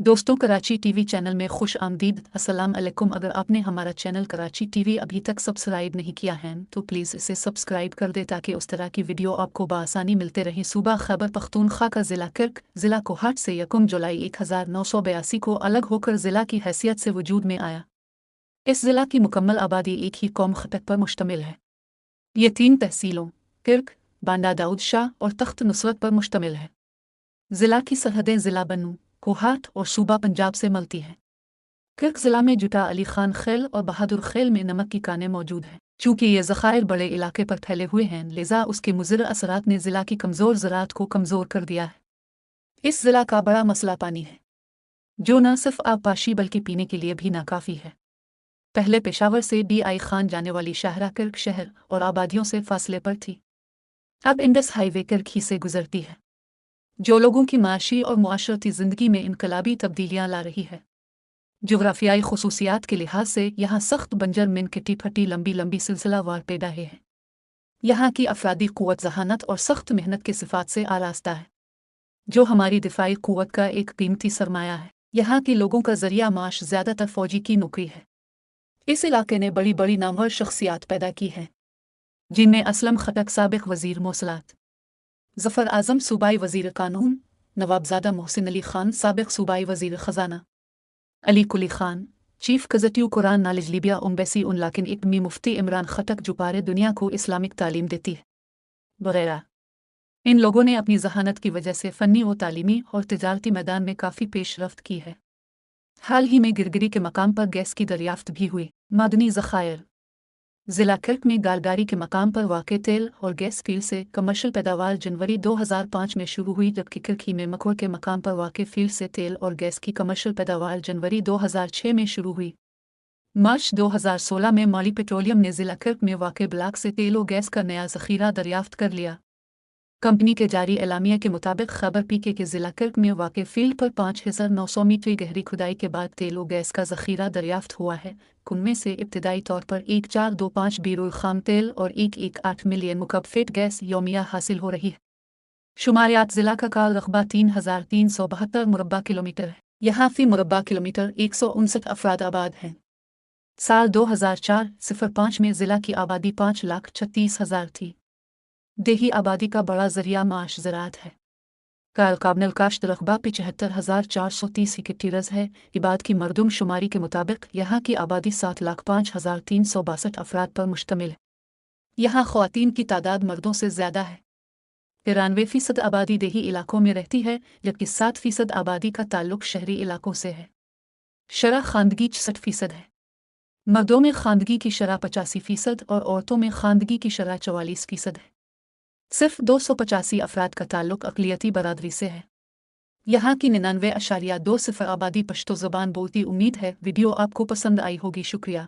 दोस्तों, Karachi TV channel में खुश आमदीद। अस्सलाम अलैकुम। अगर आपने हमारा चैनल कराची टीवी अभी तक सब्सक्राइब नहीं किया है तो प्लीज़ इसे सब्सक्राइब कर दे ताकि उस तरह की वीडियो आपको बआसानी मिलते रहे। सूबा खैबर पख्तूनख्वा का ज़िला किर्क ज़िला कोहाट से 1 जुलाई 1982 को अलग होकर ज़िला की हैसियत से वजूद में आया। इस ज़िला की मुकम्मल आबादी एक ही कौम खतक पर मुश्तमिल है। ये 3 तहसीलों किर्क, बांडा दाऊद शाह और तख्त नुसरत पर मुश्तमिल है। ज़िला की सरहदें ज़िला बन्नू, कोहाट और सूबा पंजाब से मिलती हैं। किर्क ज़िला में जुटा अली खान खेल और बहादुर खेल में नमक की कानें मौजूद हैं। चूँकि ये ज़खायर बड़े इलाके पर फैले हुए हैं, लिज़ा उसके मुज़र असरात ने ज़िला की कमज़ोर ज़राअत को कमज़ोर कर दिया है। इस ज़िला का बड़ा मसला पानी है, जो न सिर्फ आबपाशी बल्कि पीने के लिए भी नाकाफ़ी है। पहले पेशावर से DI खान जाने वाली शाहरा किर्क शहर और आबादियों से फासले पर थी। अब इंडस हाईवे किर्क ही से गुजरती है, जो लोगों की माशी और मुआशरती ज़िंदगी में इनकलाबी तब्दीलियाँ ला रही है। जोग्राफियाई खसूसियात के लिहाज से यहाँ सख्त बंजर मिनकटी फटी लंबी लंबी सिलसिलावार पेड़ाहें हैं। यहाँ की अफरादी क़ुव्वत ज़हानत और सख्त मेहनत के सिफ़ात से आरास्ता है, जो हमारी दिफ़ाई क़ुव्वत का एक कीमती सरमाया है। यहाँ के लोगों का ज़रिया माश ज़्यादातर फ़ौजी की नौकरी है। इस इलाके ने बड़ी बड़ी नामवर शख्सियात पैदा की हैं, जिनमें असलम खटक साबिक़ वज़ीर मौसलात, ज़फ़र आज़म सूबाई वज़ीर कानून, नवाबज़ादा मोहसिन अली ख़ान साबिक़ सूबाई वज़ीर ख़ज़ाना, अली कुली ख़ान चीफ गज़टिव कुरान नॉलेज लीबिया एम्बेसी उन लाकिन इकमी मुफ्ती इमरान खटक जो पारे दुनिया को इस्लामिक तालीम देती है वगैरह। इन लोगों ने अपनी जहानत की वजह से फ़नी व तालीमी और तिजारती मैदान में काफ़ी पेशरफ्त की है। हाल ही में गिरगिरी के मकाम पर गैस की दरियाफ्त भी हुई। मादनी ज़खायर ज़िला किर्क में गालगारी के मकाम पर वाक़ तेल और गैस फील्ड से कमर्शल पैदावार जनवरी 2005 में शुरू हुई, जबकि किर्क ही में मकोर के मकाम पर वाक़ फील्ड से तेल और गैस की कमर्शल पैदावार जनवरी 2006 में शुरू हुई। मार्च 2016 में मौली पेट्रोलियम ने ज़िला किर्क में वाक़ ब्लाक से तेल और गैस का नया ज़ख़ीरा दरियाफ्त कर लिया। कंपनी के जारी एलामिया के मुताबिक खैबर PK के ज़िला किर्क में वाक़ फील्ड पर 5900 मीटर गहरी खुदाई के बाद तेल और गैस का ज़ख़ीरा दरियाफ्त हुआ है। उनमें से इब्तदाई तौर पर 1425 बीरुल ख़ाम तेल और 118 मिलियन मुकब फीट गैस यौमिया हासिल हो रही है। शुमारियात ज़िला का काल रकबा 3372 मुरब्बा किलोमीटर है। यहाँ फ़ी मुरब्बा किलोमीटर 159 अफराद आबाद हैं। साल 2004-05 में ज़िला की आबादी 5,36,000 थी। देही आबादी का बड़ा ज़रिया माश ज़राअत है। काबिल काश्त रकबा 75,430 हेक्टेयर है। इबाद की मरदम शुमारी के मुताबिक यहाँ की आबादी 7,05,362 अफराद पर मुश्तमिल है। यहाँ ख़वातीन की तादाद मर्दों से ज़्यादा है। 93% आबादी देही इलाकों में रहती है, जबकि 7% आबादी का ताल्लुक शहरी इलाकों से है। शरह खानदगी 66% है। मर्दों में खानदगी की शरह 85% और औरतों में खानदगी की शरह 44% है। सिर्फ 285 अफराद का ताल्लुक अक़लियती बरादरी से है। यहाँ की 99.2% आबादी पश्तो ज़बान बोलती। उम्मीद है वीडियो आपको पसंद आई होगी। शुक्रिया।